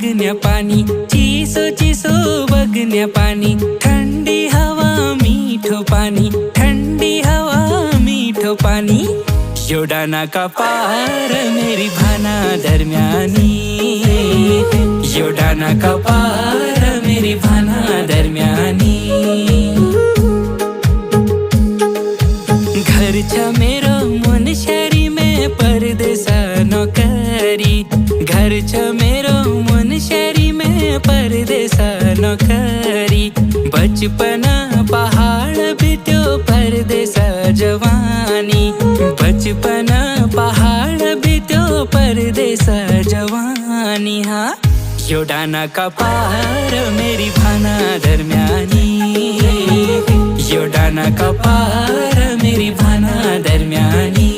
बघण्या पाणी, चिसो चिसो बघण्या पाणी, थंडी हवा मीठो पाणी, थंडी हवा मीठो पाणी, एवढा नाका पार मेरी भाना दरम्यानी, एवढा नाका पार मेरी भाना दरम्यानी। घरच्या मेरो मन शहरी में परदेसा नौकरी, घरच्या मेरो मन शहरी में परदेसा नौकरी, बचपना पहाड़ बित्यो परदेसा जवानी, बचपना पहाड़ बित्यो परदेसा जवानी। हाँ एवढा नाका पार मेरी भाना दरम्यानी, एवढा नाका पार मेरी भाना दरम्यानी।